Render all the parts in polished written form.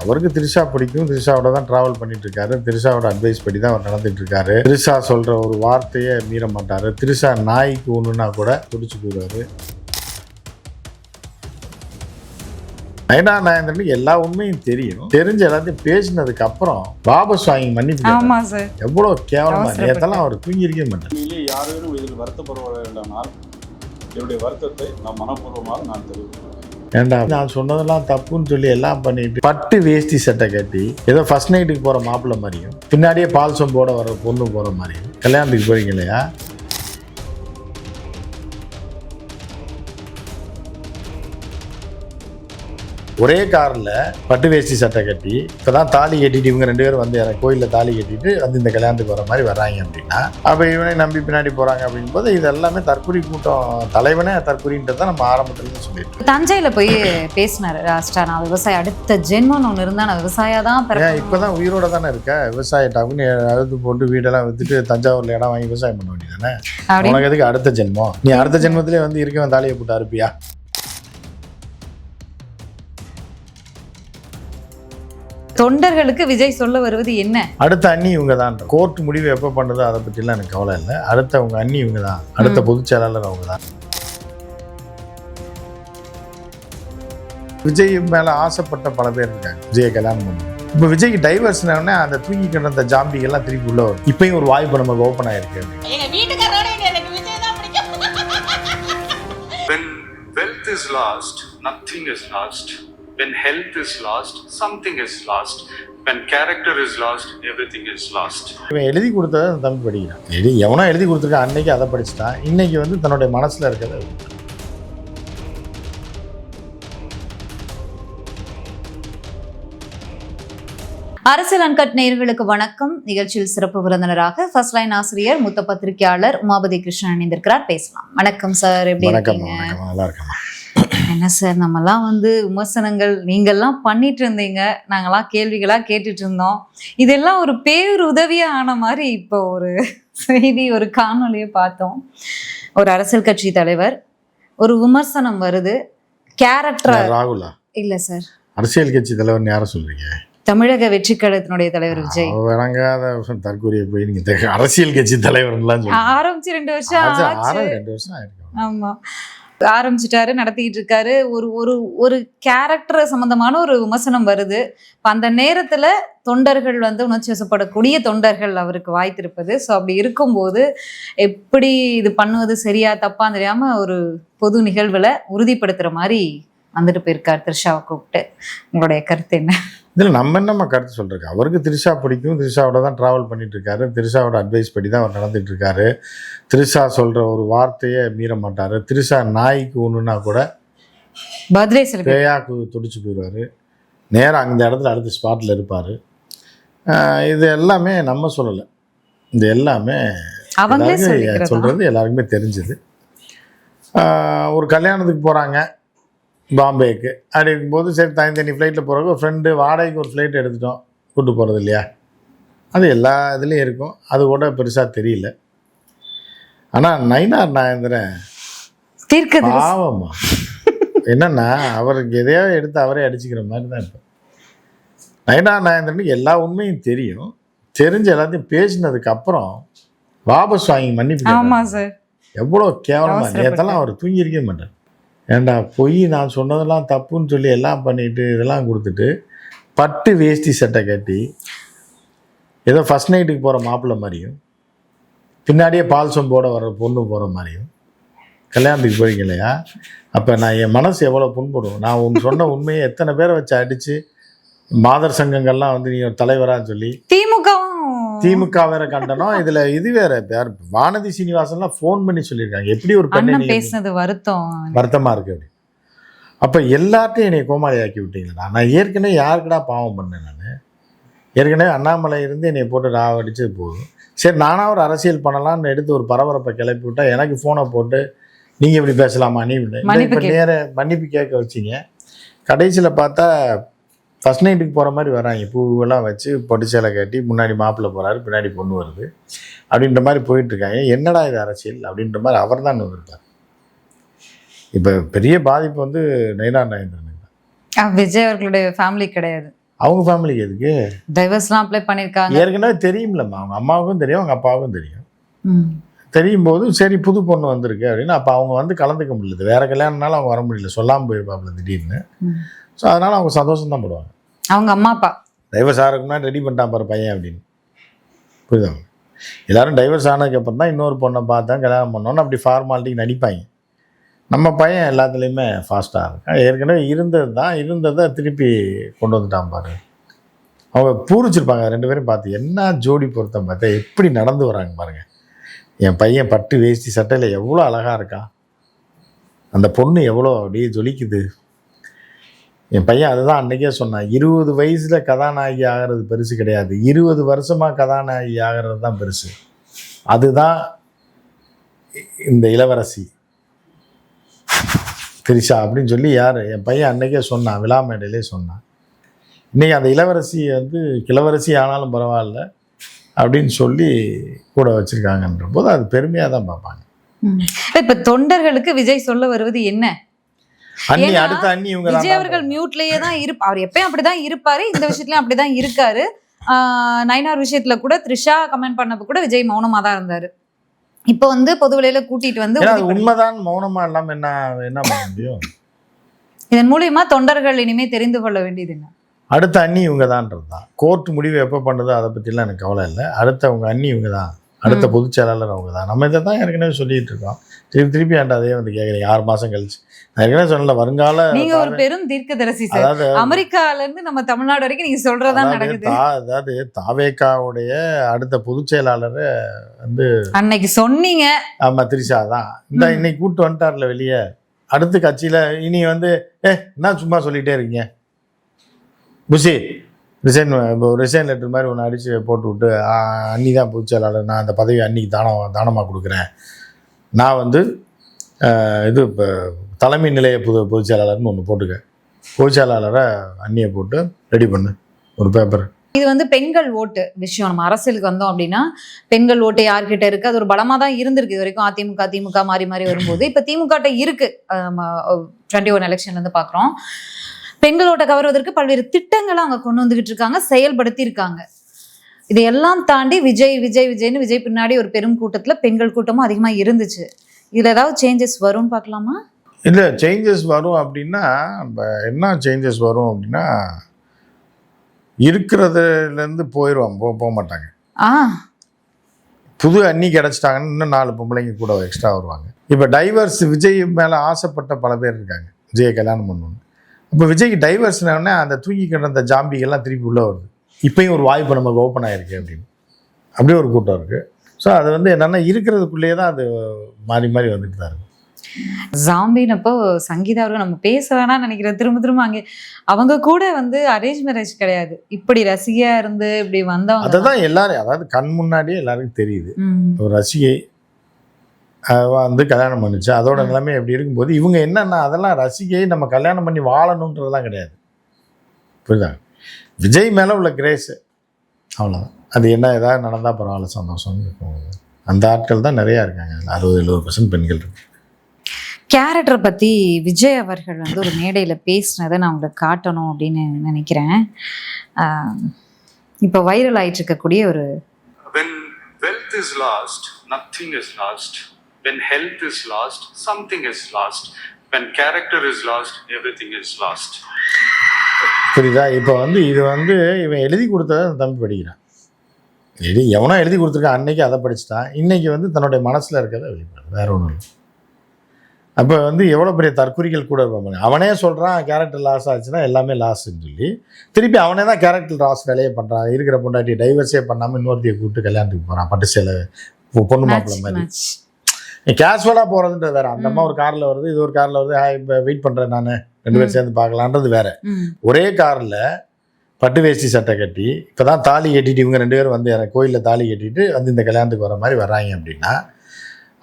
அவருக்கு திரிஷா பிடிக்கும், திரிஷாவோட தான் ட்ராவல் பண்ணிட்டு இருக்காரு, திரிஷாவோட அட்வைஸ் படி தான் அவர் நடந்துட்டு இருக்காரு. திரிஷா சொல்ற ஒரு வார்த்தையை மீற மாட்டாரு. திரிஷா நாய்க்கு ஒண்ணுன்னா கூட துடிச்சு போயிடுவாரு. நயனா நாயந்திரனுக்கு எல்லா உண்மையும் தெரியும். தெரிஞ்ச எல்லாத்தையும் பேசினதுக்கு அப்புறம் வாபஸ் வாங்கி மன்னிப்பு எவ்வளவு கேவலமா நேரத்தெல்லாம் அவர் தூங்கியிருக்கவே மாட்டார். யாரும் இதில் வருத்தப்பட வேண்டானால் என்னுடைய வருத்தத்தை நான் மனப்பூர்வமாக நான் தெரிவிக்கிறேன். ஏண்டா நான் சொன்னதெல்லாம் தப்புன்னு சொல்லி எல்லாம் பண்ணிட்டு பட்டு வேஷ்டி சட்டை கட்டி ஏதோ ஃபர்ஸ்ட் நைட்டுக்கு போற மாப்பிள்ளை மாதிரியும் பின்னாடியே பால் சொம்போட வர பொண்ணு போற மாதிரியும் கல்யாணத்துக்கு போறீங்க இல்லையா? ஒரே காரில் பட்டு வேஷ்டி சட்டை கட்டி இப்போதான் தாலி கட்டிட்டு இவங்க 2 பேரும் வந்து கோயிலில் தாலி கட்டிட்டு வந்து இந்த கல்யாணத்துக்கு வர மாதிரி வர்றாங்க அப்படின்னா அப்போ இவனை நம்பி பின்னாடி போகிறாங்க அப்படின் போது இது எல்லாமே தற்கொலை கூட்டம். தலைவனே தற்கொலைன்றது தான் நம்ம ஆரம்பத்துலேருந்து சொல்லியிருக்கோம். தஞ்சையில் போய் பேசினார் லாஸ்டா, நான் விவசாயம் அடுத்த ஜென்மம் ஒன்று இருந்தால் நான் விவசாயா தான். இப்போ தான் உயிரோட தானே இருக்க, விவசாய டக்குன்னு அழுது போட்டு வீடெல்லாம் வித்துட்டு தஞ்சாவூரில் இடம் வாங்கி விவசாயம் பண்ண வேண்டியதானே? உனக்கு எதுக்கு அடுத்த ஜென்மம்? நீ அடுத்த ஜென்மத்திலே வந்து இருக்கவன் தாலியை போட்டு அறுப்பியா? தொண்டர்களுக்கு விஜய் சொல்ல வருவது என்ன? அடுத்த அண்ணி இவங்க தான். கோர்ட் முடிவு எப்போ பண்ணுறதோ அதை பற்றிலாம் எனக்கு கவலை இல்லை. அடுத்த உங்க அண்ணி இவங்க தான். அடுத்த பொதுச் செயலாளர் அவங்க தான். விஜய் மேலே ஆசைப்பட்ட பல பேர் இருக்காங்க. விஜயை கல்யாணம் பண்ணி இப்போ விஜய்க்கு டைவர்ஸ்னே அந்த தூக்கி கிடந்த ஜாம்பிகள்லாம் திருப்பி உள்ள வரும். இப்பயும் ஒரு வாய்ப்பு நமக்கு ஓப்பன் ஆயிருக்கு. When wealth is lost, nothing is lost. When health is lost, something is lost. When character is lost, everything is lost. இவன் எழுதி கொடுத்ததை தம்பி படிக்கிறான். எவனோ எழுதி கொடுத்துருக்கான், அன்னைக்கு அதை படிச்சுட்டான். இன்னைக்கு வந்து தன்னுடைய மனசுல இருக்கிறத. அரசியல் அன்கட் நேயர்களுக்கு வணக்கம். நிகழ்ச்சியில் சிறப்பு விருந்தினராக ஃபர்ஸ்ட் லைன் ஆசிரியர் மூத்த பத்திரிகையாளர் உமாபதி கிருஷ்ணன் இணைந்திருக்கிறார். பேசலாம். வணக்கம் சார், எப்படி இருக்கீங்க? நல்லா இருக்கேன். என்ன சார், நம்மலாம் வந்து விமர்சனங்கள் நீங்கள்லாம் பண்ணிட்டு இருந்தீங்க, நாங்களாம் கேள்விகளாக கேட்டுட்டு இருந்தோம். இதெல்லாம் ஒரு பேருதவியாக ஆன மாதிரி இப்போ ஒரு செய்தி, ஒரு காணொலியை பார்த்தோம். ஒரு அரசியல் கட்சி தலைவர் ஒரு விமர்சனம் வருது, கேரக்டர். ராகுலா இல்லை சார், அரசியல் கட்சி தலைவர் யாரை சொல்றீங்க? தமிழக வெற்றி கழகத்தினுடைய தலைவர் விஜய். தற்கொலையை போய் நீங்க அரசியல் கட்சி தலைவர் ஆரம்பிச்சு 2 வருஷம் ஆயிருக்கு. ஆமா, ஆரம்பிச்சிட்டாரு, நடத்திட்டு இருக்காரு. ஒரு கேரக்டர் சம்பந்தமான ஒரு விமர்சனம் வருது. அந்த நேரத்துல தொண்டர்கள் வந்து உணர்ச்சி வசப்படக்கூடிய தொண்டர்கள் அவருக்கு வாய்த்திருப்பது. ஸோ அப்படி இருக்கும்போது எப்படி இது பண்ணுவது சரியா தப்பான்னு தெரியாம ஒரு பொது நிகழ்வுல உறுதிப்படுத்துற மாதிரி வந்துட்டு போயிருக்காரு திரிஷாவை கூப்பிட்டு. உங்களுடைய கருத்து என்ன? இதில் நம்ம என்னம்மா கருத்து சொல்கிறோம்? அவருக்கு திரிஷா பிடிக்கும், திரிஷாவோட தான் ட்ராவல் பண்ணிட்டு இருக்காரு, திரிஷாவோட அட்வைஸ் படி தான் அவர் நடந்துட்டு இருக்காரு. திரிஷா சொல்கிற ஒரு வார்த்தையை மீற மாட்டார். திரிஷா நாய்க்கு ஒன்றுனா கூட பேயாக்கு துடிச்சு போயிடுவார். நேராக அந்த இடத்துல அடுத்த ஸ்பாட்டில் இருப்பார். இது எல்லாமே நம்ம சொல்லலை, இது எல்லாமே சொல்கிறது எல்லாருக்குமே தெரிஞ்சுது. ஒரு கல்யாணத்துக்கு போகிறாங்க பாம்பேக்கு. அப்படி இருக்கும்போது சரி தனி ஃப்ளைட்டில் போகிறதுக்கு ஒரு ஃப்ரெண்டு வாடகைக்கு ஒரு ஃப்ளைட் எடுத்துட்டோம், கூப்பிட்டு போகிறது இல்லையா? அது எல்லா இதுலேயும் இருக்கும். அது கூட பெருசாக தெரியல. ஆனால் நயினார் நாயந்திரன் பாவமா என்னன்னா அவருக்கு எதையோ எடுத்து அவரே அடிச்சுக்கிற மாதிரி தான் இப்போ. நயினார் நாயந்திரனுக்கு எல்லா உண்மையும் தெரியும். தெரிஞ்ச எல்லாத்தையும் பேசினதுக்கு அப்புறம் வாபஸ் வாங்கி மன்னிப்பு எவ்வளோ கேவலமாக நேரத்தெல்லாம் அவர் தூங்கியிருக்கவே மாட்டார். ஏண்டா பொய் நான் சொன்னதெல்லாம் தப்புன்னு சொல்லி எல்லாம் பண்ணிட்டு இதெல்லாம் கொடுத்துட்டு பட்டு வேஷ்டி சட்டை கட்டி ஏதோ ஃபர்ஸ்ட் நைட்டுக்கு போகிற மாப்பிள்ளை மாதிரியும் பின்னாடியே பால் சொம்போட வர பொண்ணு போகிற மாதிரியும் கல்யாணத்துக்கு போறீங்க இல்லையா? அப்போ நான் என் மனசு எவ்வளோ புண்படும். நான் சொன்ன உண்மையை எத்தனை பேரை வச்சு அடித்து மாதர் சங்கங்கள்லாம் வந்து நீ ஒரு தலைவரான்னு சொல்லி திமுக வேற கண்டனம். இதுல இது வேற யார் வானதி சீனிவாசன்லாம் ஃபோன் பண்ணி சொல்லியிருக்காங்க, எப்படி ஒரு பெண்ணை பேசுனது வருத்தமா இருக்கு அப்படி. அப்ப எல்லாத்தையும் என்னை கோமாளி ஆக்கி விட்டீங்களா? நான் ஏற்கனவே யாருக்குடா பாவம் பண்ணேன்? நான் ஏற்கனவே அண்ணாமலை இருந்து என்னை போட்டு ராவடிச்சது போதும். சரி நானா ஒரு அரசியல் பண்ணலாம்னு எடுத்து ஒரு பரபரப்பை கிளப்பி விட்டா எனக்கு ஃபோனை போட்டு நீங்க இப்படி பேசலாமா நீ நேர மன்னிப்பு கேட்க வச்சிங்க. கடைசியில் பார்த்தா ஃபர்ஸ்ட் நைட்டுக்கு போகிற மாதிரி வராங்க, பூவெல்லாம் வச்சு பொட்டு சேலை கட்டி முன்னாடி மாப்பிள்ளை போகிறாரு, பின்னாடி பொண்ணு வருது அப்படின்ற மாதிரி போயிட்டுருக்காங்க. என்னடா இது அரசியல் அப்படின்ற மாதிரி அவர் தான் இருப்பார். இப்போ பெரிய பாதிப்பு வந்து நயினார் நாயந்திரனுக்கு தான். விஜய் அவர்களுடைய ஃபேமிலி கிடையாது. அவங்க ஃபேமிலிக்கு எதுக்கு? டைவர்ஸ்லாம் அப்ளை பண்ணியிருக்காங்க. ஏற்கனவே தெரியும்லம்மா, அவங்க அம்மாவுக்கும் தெரியும், அவங்க அப்பாவுக்கும் தெரியும். ம். தெரியும் போது சரி புது பொண்ணு வந்திருக்கு அப்படின்னு அப்போ அவங்க வந்து கலந்துக்க முடியல. வேற கல்யாணம்னாலும் அவங்க வர முடியல, சொல்லாமல் போயிருப்பாப்புல திடீர்னு. ஸோ அதனால அவங்க சந்தோஷம் தான் படுவாங்க. அவங்க அம்மா அப்பா டைவர்ஸ் ஆகிறதுக்கு முன்னாடி ரெடி பண்ணிட்டான் பாரு பையன் அப்படின்னு. புரியுதாங்க? எல்லாரும் டைவர்ஸ் ஆனதுக்கப்புறம் தான் இன்னொரு பொண்ணை பார்த்தா கல்யாணம் பண்ணோன்னு அப்படி ஃபார்மாலிட்டிக்கு நடிப்பாங்க. நம்ம பையன் எல்லாத்துலேயுமே ஃபாஸ்ட்டாக இருக்கான். ஏற்கனவே இருந்ததை திருப்பி கொண்டு வந்துட்டான் பாரு. அவங்க பூரிச்சிருப்பாங்க 2 பேரும் பார்த்து. என்ன ஜோடி பொருத்தம் பார்த்தா எப்படி நடந்து வராங்க பாருங்க. என் பையன் பட்டு வேஷ்டி சட்டையில் எவ்வளோ அழகாக இருக்கான், அந்த பொண்ணு எவ்வளோ அப்படியே ஜொலிக்குது. என் பையன் அதுதான் அன்றைக்கே சொன்னான், 20 வயசில் கதாநாயகி ஆகிறது பெருசு கிடையாது, 20 வருஷமாக கதாநாயகி ஆகிறது தான் பெருசு. அதுதான் இந்த இளவரசி திரிஷா அப்படின்னு சொல்லி யார் என் பையன் அன்றைக்கே சொன்னான், விழா மேடையிலே சொன்னான். இன்றைக்கி அந்த இளவரசி வந்து கிழவரசி ஆனாலும் பரவாயில்ல அப்படின்னு சொல்லி கூட வச்சுருக்காங்கன்ற போது அது பெருமையாக தான் பார்ப்பாங்க. இப்போ தொண்டர்களுக்கு விஜய் சொல்ல வருவது என்ன? அண்ணி அடுத்த அண்ணி இவங்க விஜய் அவர்கள் மியூட்லயே தான் இருப்பார். அவர் எப்பயும் அப்படிதான் இருப்பாரு, இந்த விஷயத்துலயும் அப்படிதான் இருக்காரு. நைனார் விஷயத்துல கூட த்ரிஷா கமெண்ட் பண்ணப்ப கூட விஜய் மௌனமா தான் இருந்தாரு. இப்போ வந்து பொதுவெளியில கூட்டிட்டு வந்து உண்மைதான் மௌனமா இல்லாம என்ன பண்ண முடியும்? இதன் மூலியமா தொண்டர்கள் இனிமே தெரிந்து கொள்ள வேண்டியது என்ன? அடுத்த அண்ணி இவங்க தான்ன்றதுதான். கோர்ட் முடிவு எப்போ பண்ணுதோ அதை பற்றிலாம் எனக்கு கவலை இல்லை. அடுத்த அவங்க அண்ணி இவங்க தான், அடுத்த பொதுச் செயலாளர் அவங்க தான். நம்ம இதை தான் ஏற்கனவே சொல்லிட்டு இருக்கோம். திருப்பி ஆண்டா அதே வந்து கேட்குறீங்க 6 மாதம் கழிச்சு. நான் ஏற்கனவே சொன்னல வருங்கால நீங்க ஒரு பெரும் தீர்க்கதரிசி சார். அதாவது அமெரிக்கால இருந்து நம்ம தமிழ்நாடு வரைக்கும் நீங்க சொல்றதா நடக்குது. அதாவது தாவேகாவுடைய அடுத்த பொதுச் செயலாளர் வந்து அன்னைக்கு சொன்னீங்க. ஆமா த்ரிஷா தான். இந்த இன்னைக்கு கூப்பிட்டு வந்துட்டார்ல வெளியே. அடுத்த கட்சியில இனி வந்து என்ன சும்மா சொல்லிட்டே இருக்கீங்க, புஷி ரிசைன் லெட்டர் மாதிரி ஒன்று அடித்து போட்டு விட்டு அன்னி தான் பொதுச் செயலாளர், நான் அந்த பதவி அன்னிக்கு தானமாக கொடுக்குறேன், நான் வந்து இது இப்போ தலைமை நிலைய பொதுச் செயலாளர்னு ஒன்று போட்டுக்க, பொதுச் செயலாளரை அன்னியை போட்டு ரெடி பண்ணு ஒரு பேப்பர். இது வந்து பெண்கள் ஓட்டு விஷயம். நம்ம அரசியலுக்கு வந்தோம் அப்படின்னா பெண்கள் ஓட்டு யார்கிட்ட இருக்கு, அது ஒரு பலமா தான் இருந்திருக்கு இது வரைக்கும். திமுக மாறி வரும்போது இப்போ திமுக இருக்கு. 21 எலெக்ஷன்ல இருந்து பாக்குறோம். பெண்கள் ஓட்டை கவர்வதற்கு பல்வேறு திட்டங்களை அவங்க கொண்டு வந்துகிட்டு இருக்காங்க, செயல்படுத்தி இருக்காங்க. இதையெல்லாம் தாண்டி விஜய்னு விஜய் பின்னாடி ஒரு பெரும் கூட்டத்துல பெண்கள் கூட்டமும் அதிகமா இருந்துச்சு. இதுல ஏதாவது சேஞ்சஸ் வரும்னு பார்க்கலாமா? இல்லை, சேஞ்சஸ் வரும் அப்படின்னா என்ன சேஞ்சஸ் வரும் அப்படின்னா இருக்கிறதுலேருந்து போக மாட்டாங்க. புது அண்ணி கிடச்சிட்டாங்கன்னு இன்னும் 4 பொம்பளைங்க கூட எக்ஸ்ட்ரா வருவாங்க. இப்போ டைவர்ஸ் விஜய் மேலே ஆசைப்பட்ட பல பேர் இருக்காங்க, விஜயை கல்யாணம் பண்ணணுன்னு. இப்போ விஜய்க்கு டைவர்ஸ்னே அந்த தூக்கி கிடந்த ஜாம்பிகள்லாம் திருப்பி உள்ளே வருது. இப்போயும் ஒரு வாய்ப்பு நமக்கு ஓப்பன் ஆகிருக்கு அப்படின்னு அப்படியே ஒரு கூட்டம் இருக்குது. ஸோ அது வந்து என்னென்னா இருக்கிறதுக்குள்ளேயே தான் அது மாறி வந்துட்டு தான் இருக்கும். ஜாம்பினப்போ சங்கீதா அவர்கள் நம்ம பேச வேணாம்னு நினைக்கிறேன். திரும்ப அங்கே அவங்க கூட வந்து அரேஞ்ச் மேரேஜ் கிடையாது, இப்படி ரசிகையா இருந்து இப்படி வந்தவங்க. அதுதான் எல்லாரும், அதாவது கண் முன்னாடியே எல்லாருக்கும் தெரியுது ஒரு ரசிகை வந்து கல்யாணம் பண்ணிச்சு, அதோட நிலைமை எப்படி இருக்கும்போது இவங்க என்னன்னா அதெல்லாம் ரசிகை நம்ம கல்யாணம் பண்ணி வாழணுன்றதுலாம் கிடையாது. புரியுதாங்க? விஜய் மேலே உள்ள கிரேஸு அவ்வளோதான். அது என்ன ஏதாவது நடந்தால் பரவாயில்ல, சந்தோஷம் இருக்கும். அந்த ஆட்கள் தான் நிறையா இருக்காங்க. 60-70% பெண்கள் இருக்கு. கேரக்டரை பற்றி விஜய் அவர்கள் வந்து ஒரு மேடையில் பேசினதை நான் உங்களுக்கு காட்டணும் அப்படின்னு நினைக்கிறேன். இப்போ வைரல் ஆகிட்டு இருக்கக்கூடிய ஒரு When wealth is lost, nothing is lost. When health is lost, something is lost. When character is lost, everything is lost. புரியுதா? இப்போ வந்து இது வந்து இவன் எழுதி கொடுத்ததை தம்பி படிக்கிறான். எவனோ எழுதி கொடுத்துருக்கான், அன்னைக்கு அதை படிச்சுட்டான், இன்னைக்கு வந்து தன்னுடைய மனசில் இருக்கிறத வெளிப்படுது, வேற ஒன்றும் இல்லை. அப்போ வந்து எவ்வளோ பெரிய தற்குறிகள் கூட இருப்பாங்க. அவனே சொல்கிறான் கேரக்டர் லாஸ் ஆச்சுன்னா எல்லாமே லாஸ்ன்னு சொல்லி, திருப்பி அவனே தான் கேரக்டர் லாஸ் வேலையை பண்ணுறான். இருக்கிற பொண்டாட்டி டைவர்ஸே பண்ணாமல் இன்னொருத்தையை கூப்பிட்டு கல்யாணத்துக்கு போகிறான், பட்டு சேலை பொண்ணு மாப்பிள்ள மாதிரி. கேஷுவலாக போகிறதுன்றது வேறு. அந்த அம்மா ஒரு காரில் வருது, இது ஒரு காரில் வருது, இப்போ வெயிட் பண்ணுறேன் நான் 2 பேரும் சேர்ந்து பார்க்கலான்றது வேறு. ஒரே காரில் பட்டு வேஷ்டி சட்டை கட்டி இப்போ தான் தாலி கட்டிட்டு இவங்க 2 பேரும் வந்து கோயிலில் தாலி கட்டிட்டு வந்து இந்த கல்யாணத்துக்கு வர மாதிரி வர்றாங்க அப்படின்னா,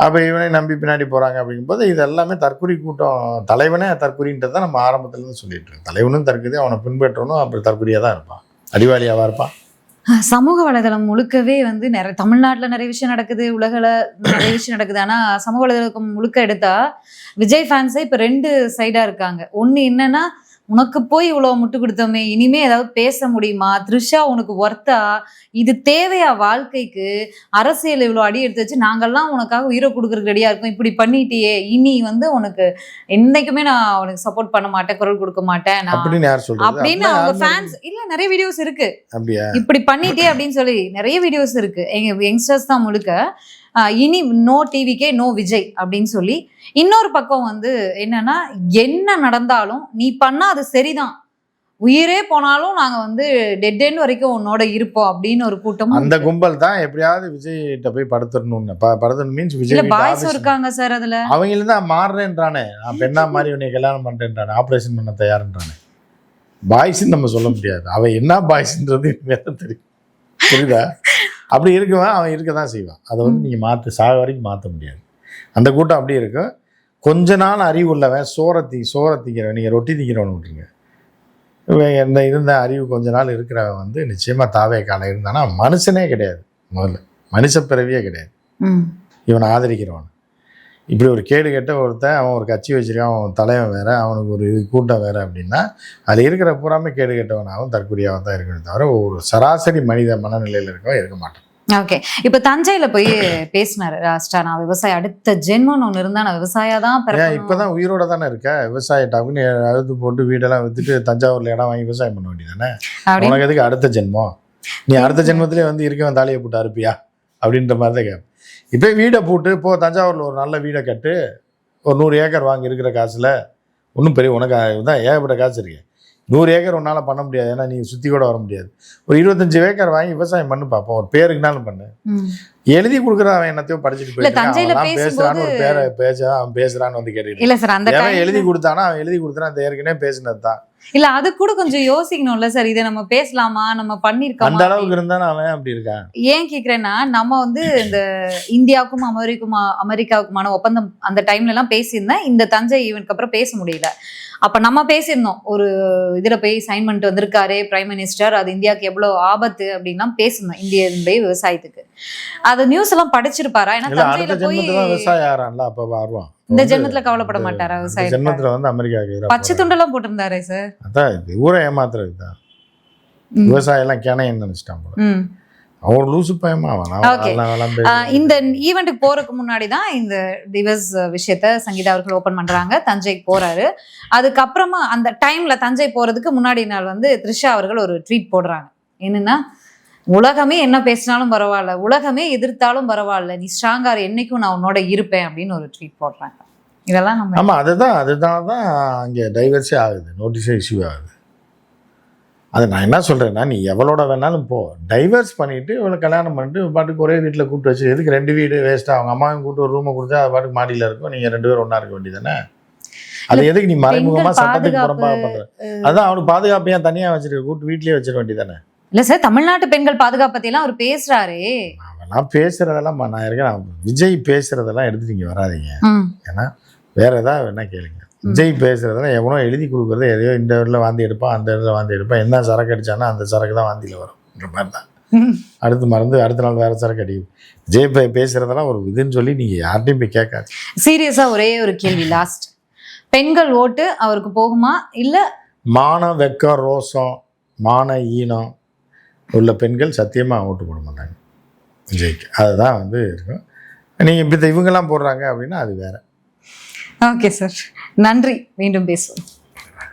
அப்போ இவனை நம்பி பின்னாடி போகிறாங்க. அப்படிங்கும்போது இது எல்லாமே தற்குறி கூட்டம். தலைவனே தற்குறின்றது தான் நம்ம ஆரம்பத்துலேருந்து சொல்லிட்டு இருக்கோம். தலைவனும் தற்குறி, அவனை பின்பற்றணும், அப்புறம் தற்குறியாக தான் இருப்பான், அடிவாளியாவாக இருப்பான். சமூக வலைதளம் முழுக்கவே வந்து நிறைய தமிழ்நாட்டில் நிறைய விஷயம் நடக்குது, உலகில் நிறைய விஷயம் நடக்குது. ஆனால் சமூக வலைதளம் முழுக்க எடுத்தா விஜய் ஃபேன்ஸே இப்போ 2 சைடாக இருக்காங்க. ஒன்று என்னன்னா உனக்கு போய் இவ்வளவு முட்டு கொடுத்தோமே, இனிமே ஏதாவது பேச முடியுமா, த்ரிஷா உனக்கு ஒர்த்தா, இது தேவையா வாழ்க்கைக்கு, அரசியல் இவ்வளவு அடி எடுத்து வச்சு நாங்கெல்லாம் உனக்காக உயிரை கொடுக்கறதுக்கு ரெடியா இருக்கோம், இப்படி பண்ணிட்டியே, இனி வந்து உனக்கு என்னைக்குமே நான் உனக்கு சப்போர்ட் பண்ண மாட்டேன், குரல் கொடுக்க மாட்டேன் நான் அப்படின்னு யார் சொல்றது? அப்படின்னு அவங்க ஃபேன்ஸ் இல்ல நிறைய வீடியோஸ் இருக்கு. அப்படியா? இப்படி பண்ணிட்டே அப்படின்னு சொல்லி நிறைய வீடியோஸ் இருக்கு. எங்க யங்ஸ்டர்ஸ் தான் முழுக்க இனி நோ டிவிக்கே நோ விஜய் அப்படின்னு சொல்லி. இன்னொரு பக்கம் வந்து என்னன்னா, என்ன நடந்தாலும் நீ பண்ணா அது சரிதான், உயிரே போனாலும் நாங்க வந்து டெட் எண்ட் வரைக்கும் உன்னோட இருப்போம் அப்படின்னு ஒரு கூட்டம். அந்த கும்பல் தான் எப்படியாவது விஜய்கிட்ட போய் படுத்துடணும்னு படுத்தணும் மீன்ஸ் இல்ல விஜய் பாய்ஸ் இருக்காங்க சார் அதுல. அவங்கள தான் மாறுறேன்றானே, நான் பெண்ணா மாதிரி உன்னை கல்யாணம் பண்றேன்றானே, ஆப்ரேஷன் பண்ண தயார்ன்றானே. பாய்ஸ்ன்னு நம்ம சொல்ல முடியாது, அவன் என்ன பாய்ஸ்ன்றது வேற தெரியும், புரியுதா? அப்படி இருக்குவான், அவன் இருக்க தான் செய்வான். அதை வந்து நீங்கள் சாக வரைக்கும் மாற்ற முடியாது. அந்த கூட்டம் அப்படி இருக்கும். கொஞ்ச நாள் அறிவு உள்ளவன் சோரத்திக்கிறவன், நீங்கள் ரொட்டி திங்கிறவன் விட்டுருங்க, என்ன இருந்த அறிவு கொஞ்ச நாள் இருக்கிறவன் வந்து நிச்சயமாக தாவே காலம் இருந்தானா மனுஷனே கிடையாது, முதல்ல மனுஷ பிறவியே கிடையாது. இவனை ஆதரிக்கிறவன் இப்படி ஒரு கேடு கெட்ட ஒருத்தன், அவன் ஒரு கட்சி வச்சிருக்கான், அவன் தலைவன் வேற, அவனுக்கு ஒரு கூட்டம் வேற அப்படின்னா அதில் இருக்கிற பூராமே கேடு கெட்டவனாகவும் தற்கொலையாகவும் தான் இருக்கணும் தவிர ஒரு சராசரி மனித மனநிலையில் இருக்கவன் இருக்க மாட்டான். ஓகே, இப்போ தஞ்சையில் போய் பேசினாரு லாஸ்டா, நான் விவசாயம் அடுத்த ஜென்மம் ஒன்று இருந்தால் நான் விவசாயா தான் பிறக்கணும். இப்போதான் உயிரோட தானே இருக்க, விவசாய டக்குன்னு அழுது போட்டு வீடெல்லாம் வித்துட்டு தஞ்சாவூர்ல இடம் வாங்கி விவசாயம் பண்ண வேண்டியதானே? உனக்கு எதுக்கு அடுத்த ஜென்மம்? நீ அடுத்த ஜென்மத்திலே வந்து இருக்கவன் தாலியை போட்டு அறுப்பியா அப்படின்ற மாதிரி தான் கேட்பேன். இப்போ வீடை போட்டு இப்போ தஞ்சாவூரில் ஒரு நல்ல வீடை கட்டு, ஒரு 100 ஏக்கர் வாங்கி இருக்கிற காசில் ஒன்றும் பெரிய உனக்கு தான் ஏகப்பட்ட காசு இருக்கு. 100 ஏக்கர் உன்னால் பண்ண முடியாது, ஏன்னா நீ சுற்றி கூட வர முடியாது. ஒரு 25 ஏக்கர் வாங்கி விவசாயம் பண்ணு பார்ப்போம், ஒரு பேருக்குனாலும் பண்ணு. எழுதி கொடுக்குற அவன் என்னத்தையும் படிச்சுட்டு போயிட்டு பேசுறான்னு ஒரு பேரை அவன் பேசுறான்னு வந்து கேட்டுக்கிட்டு எழுதி கொடுத்தானா அவன் எழுதி கொடுத்தான், அந்த ஏற்கனவே பேசினது தான். இல்ல அது கூட கொஞ்சம் யோசிக்கணும்ல சார், இதை நம்ம பேசலாமா, நம்ம பண்ணிருக்கோம் அந்த அளவுக்கு இருந்தாலும் அவன் அப்படி இருக்கான். ஏன் கேக்குறேன்னா, நம்ம வந்து இந்த இந்தியாவுக்கும் அமெரிக்காவுக்குமான ஒப்பந்தம் அந்த டைம்ல எல்லாம் பேசியிருந்தேன், இந்த தஞ்சை ஈவென்ட்க்கு அப்புறம் பேச முடியல. அப்ப நம்ம பேசியிருந்தோம், ஒரு இதுல போய் சைன் பண்ணிட்டு வந்திருக்காரு பிரைம் மினிஸ்டர், அது இந்தியாவுக்கு எவ்வளவு ஆபத்து அப்படின்லாம் பேசியிருந்தோம், இந்திய விவசாயத்துக்கு. அது நியூஸ் எல்லாம் படிச்சிருப்பாரா? ஏன்னா தஞ்சையில போய் விவசாயம் ஆறான்ல, அப்ப வருவான். இந்த ஜென்மத்துல கவலைப்பட மாட்டாரா விவசாயம்? ஜென்மத்துல வந்து அமெரிக்காவுக்கு பச்சை துண்டெல்லாம் போட்டிருந்தாரே சார். அதான் ஊரை ஏமாத்துறது தான், விவசாயம் எல்லாம் கேனையன்னு நினைச்சிட்டான் போல. அவன் லூசு பயமா. இந்த ஈவெண்ட்டுக்கு போறதுக்கு முன்னாடி தான் இந்த டிவர்ஸ் விஷயத்த சங்கீதா அவர்கள் ஓபன் பண்றாங்க. தஞ்சைக்கு போறாரு. அதுக்கப்புறமா அந்த டைம்ல தஞ்சை போறதுக்கு முன்னாடி நாள் வந்து த்ரிஷா அவர்கள் ஒரு ட்வீட் போடுறாங்க. என்னன்னா, உலகமே என்ன பேசினாலும் பரவாயில்ல, உலகமே எதிர்த்தாலும் பரவாயில்ல, நீ ஸ்ட்ராங்கா என்னைக்கும் நான் உன்னோட இருப்பேன் அப்படின்னு ஒரு ட்வீட் போடுறாங்க. இதெல்லாம் நம்ம ஆமா, அதுதான் அங்கே டைவர்ஸே ஆகுது, நோட்டீஸே இஷ்யூ ஆகுது. அது நான் என்ன சொல்கிறேன்னா, நீ எவ்வளோட வேணாலும் போ, டைவர்ஸ் பண்ணிவிட்டு இவ்வளோ கல்யாணம் பண்ணிட்டு பாட்டுக்கு ஒரே வீட்டில் கூப்பிட்டு வச்சு எதுக்கு 2 வீடு வேஸ்ட்டாக? அவங்க அம்மாவையும் கூப்பிட்டு ஒரு ரூமை கொடுத்தா அது பாட்டுக்கு மாடியில் இருக்கும், நீங்கள் 2 பேரும் ஒன்றா இருக்க வேண்டியதானே? அது எதுக்கு நீ மறைமுகமாக சட்டத்துக்கு புறம்பாக பண்ணுற? அதுதான் அவனுக்கு பாதுகாப்பு ஏன் தனியாக வச்சிருக்க, கூப்பிட்டு வீட்லேயே வச்சிட வேண்டியதானே? இல்லை சார், தமிழ்நாட்டு பெண்கள் பாதுகாப்பு பற்றியெல்லாம் அவர் பேசுகிறாரு. அவெல்லாம் பேசுகிறதெல்லாம் நான் இருக்கேன், விஜய் பேசுகிறதெல்லாம் எடுத்து நீங்கள் வராதிங்க. ஏன்னா வேறு ஏதாவது வேணா கேளுங்க. விஜய் பேசுகிறதெல்லாம் எவனோ எழுதி கொடுக்குறது, எதையோ இந்த இடத்துல வாந்தி எடுப்பான், அந்த இடத்துல வாந்தி எடுப்பான், என்ன சரக்கு அடித்தானா அந்த சரக்கு தான் வாந்தியில் வரும்ன்ற மாதிரி தான். அடுத்த நாள் வேறு சரக்கு அடிக்கும். விஜய் பேசுகிறதெல்லாம் ஒரு இதுன்னு சொல்லி நீங்கள் யார்ட்டையும் போய் கேட்காது. சீரியஸாக ஒரே ஒரு கேள்வி லாஸ்ட், பெண்கள் ஓட்டு அவருக்கு போகுமா? இல்லை மானம், வெக்கம், ரோசம், மான ஈனம் உள்ள பெண்கள் சத்தியமாக ஓட்டு போட மாட்டாங்க விஜய்க்கு. அதுதான் வந்து இருக்கும். நீங்கள் இப்படி இவங்கெல்லாம் போடுறாங்க அப்படின்னா அது வேற. ஓகே சார், நன்றி, மீண்டும் பேசுவோம்.